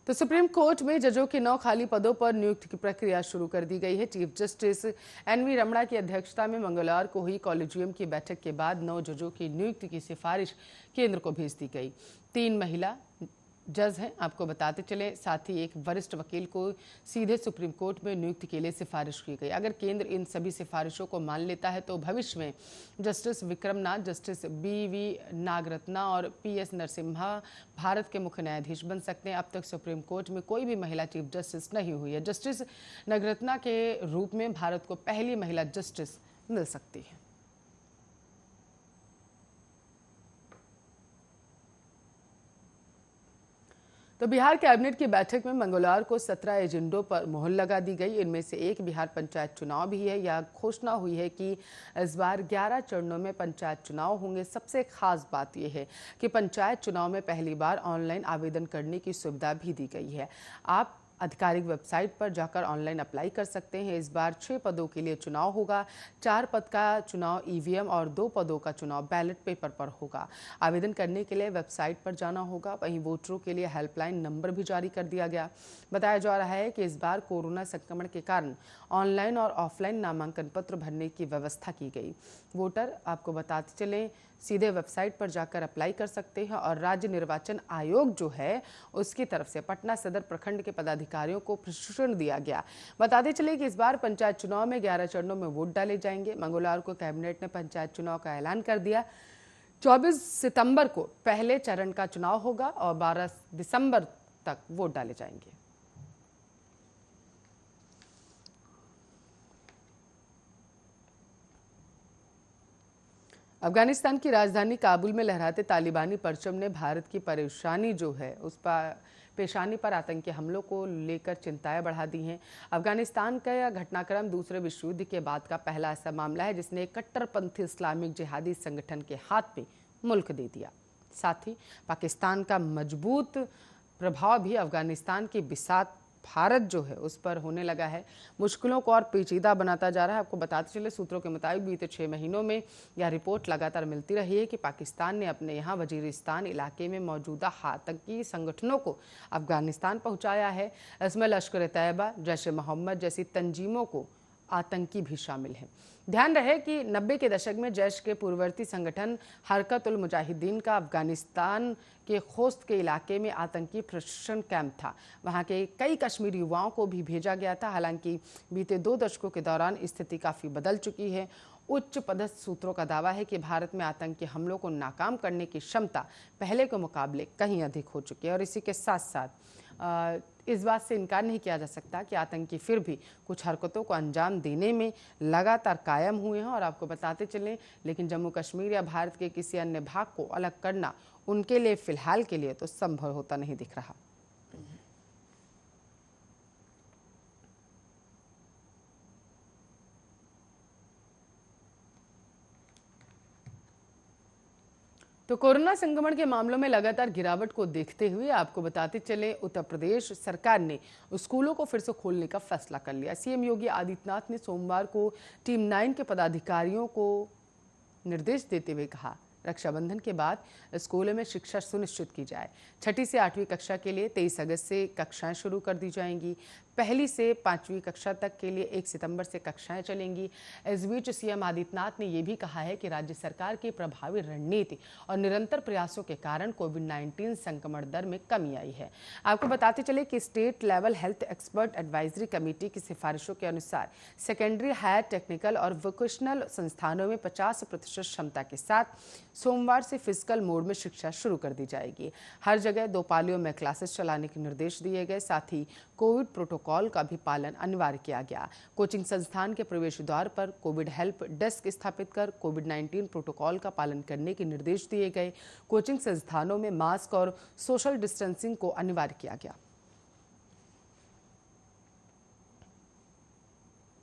तो supreme court में जजों के 9 खाली पदों पर नियुक्ति की प्रक्रिया शुरू कर दी गई है। चीफ जस्टिस एनवी रमणा की अध्यक्षता में मंगलवार को हुई कॉलेजियम की बैठक के बाद 9 जजों की नियुक्ति की सिफारिश केंद्र को भेज दी गई। 3 महिला जज हैं, आपको बताते चले। साथ ही एक वरिष्ठ वकील को सीधे सुप्रीम कोर्ट में नियुक्ति के लिए सिफारिश की गई। अगर केंद्र इन सभी सिफारिशों को मान लेता है तो भविष्य में जस्टिस विक्रमनाथ, जस्टिस बीवी नागरत्ना और पीएस नरसिम्हा भारत के मुख्य न्यायाधीश बन सकते हैं। अब तक सुप्रीम कोर्ट में कोई भी महिला चीफ जस्टिस नहीं हुई है। जस्टिस नागरत्ना के रूप में भारत को पहली महिला जस्टिस मिल सकती है। तो बिहार कैबिनेट की बैठक में मंगलवार को 17 एजेंडों पर मुहर लगा दी गई। इनमें से एक बिहार पंचायत चुनाव भी है। यह घोषणा हुई है कि इस बार 11 चरणों में पंचायत चुनाव होंगे। सबसे खास बात यह है कि पंचायत चुनाव में पहली बार ऑनलाइन आवेदन करने की सुविधा भी दी गई है। आप आधिकारिक वेबसाइट पर जाकर ऑनलाइन अप्लाई कर सकते हैं। इस बार 6 पदों के लिए चुनाव होगा। 4 पद का चुनाव ईवीएम और 2 पदों का चुनाव बैलेट पेपर पर होगा। आवेदन करने के लिए वेबसाइट पर जाना होगा। वहीं वोटरों के लिए हेल्पलाइन नंबर भी जारी कर दिया गया। बताया जा रहा है कि इस बार कोरोना संक्रमण के कारण ऑनलाइन और ऑफलाइन नामांकन पत्र भरने की व्यवस्था की गई। वोटर, आपको बताते चलें, सीधे वेबसाइट पर जाकर अप्लाई कर सकते हैं और राज्य निर्वाचन आयोग जो है उसकी तरफ से पटना सदर प्रखंड के पदाधिकारियों को प्रशिक्षण दिया गया। बताते चले कि इस बार पंचायत चुनाव में 11 चरणों में वोट डाले जाएंगे। मंगलवार को कैबिनेट ने पंचायत चुनाव का ऐलान कर दिया। 24 सितंबर को पहले चरण का चुनाव होगा और 12 दिसंबर तक वोट डाले जाएंगे। अफगानिस्तान की राजधानी काबुल में लहराते तालिबानी परचम ने भारत की परेशानी जो है उस पर पेशानी पर आतंकी हमलों को लेकर चिंताएं बढ़ा दी हैं। अफगानिस्तान का यह घटनाक्रम दूसरे विश्व युद्ध के बाद का पहला ऐसा मामला है जिसने कट्टरपंथी इस्लामिक जिहादी संगठन के हाथ में मुल्क दे दिया। साथ ही पाकिस्तान का मजबूत प्रभाव भी अफगानिस्तान की बिसात भारत जो है उस पर होने लगा है। मुश्किलों को और पेचीदा बनाता जा रहा है। आपको बताते चले, सूत्रों के मुताबिक बीते 6 महीनों में यह रिपोर्ट लगातार मिलती रही है कि पाकिस्तान ने अपने यहाँ वजीरिस्तान इलाके में मौजूदा आतंकी संगठनों को अफगानिस्तान पहुँचाया है। इसमें लश्कर-ए-तैयबा, जैश-ए-मोहम्मद जैसी तंजीमों को आतंकी भी शामिल हैं। ध्यान रहे कि 90 के दशक में जैश के पूर्ववर्ती संगठन हरकत-उल मुजाहिदीन का अफगानिस्तान के खोस्त के इलाके में आतंकी प्रशिक्षण कैंप था। वहां के कई कश्मीरी युवाओं को भी भेजा गया था। हालांकि बीते 2 दशकों के दौरान स्थिति काफ़ी बदल चुकी है। उच्च पदस्थ सूत्रों का दावा है कि भारत में आतंकी हमलों को नाकाम करने की क्षमता पहले के मुकाबले कहीं अधिक हो चुकी है। और इसी के साथ साथ इस बात से इनकार नहीं किया जा सकता कि आतंकी फिर भी कुछ हरकतों को अंजाम देने में लगातार कायम हुए हैं। और आपको बताते चलें, लेकिन जम्मू कश्मीर या भारत के किसी अन्य भाग को अलग करना उनके लिए फिलहाल के लिए तो संभव होता नहीं दिख रहा। तो कोरोना संक्रमण के मामलों में लगातार गिरावट को देखते हुए आपको बताते चले, उत्तर प्रदेश सरकार ने स्कूलों को फिर से खोलने का फैसला कर लिया। सीएम योगी आदित्यनाथ ने सोमवार को टीम 9 के पदाधिकारियों को निर्देश देते हुए कहा, रक्षाबंधन के बाद स्कूलों में शिक्षा सुनिश्चित की जाए। 6ठी से 8वीं कक्षा के लिए 23 अगस्त से कक्षाएं शुरू कर दी जाएंगी। 1ली से 5वीं कक्षा तक के लिए 1 सितंबर से कक्षाएं चलेंगी। इस बीच सीएम आदित्यनाथ ने यह भी कहा है कि राज्य सरकार की प्रभावी रणनीति और निरंतर प्रयासों के कारण कोविड-19 संक्रमण दर में कमी आई है। आपको बताते चले कि state level health expert advisory committee की सिफारिशों के अनुसार सेकेंडरी, हायर टेक्निकल और वोकेशनल संस्थानों में 50% क्षमता के साथ सोमवार से फिजिकल मोड में शिक्षा शुरू कर दी जाएगी। हर जगह 2 पालियों में क्लासेस चलाने के निर्देश दिए गए। साथ ही कोविड प्रोटोकॉल का भी पालन अनिवार्य किया गया। कोचिंग संस्थान के प्रवेश द्वार पर कोविड हेल्प डेस्क स्थापित कर कोविड-19 प्रोटोकॉल का पालन करने के निर्देश दिए गए। कोचिंग संस्थानों में मास्क और सोशल डिस्टेंसिंग को अनिवार्य किया गया।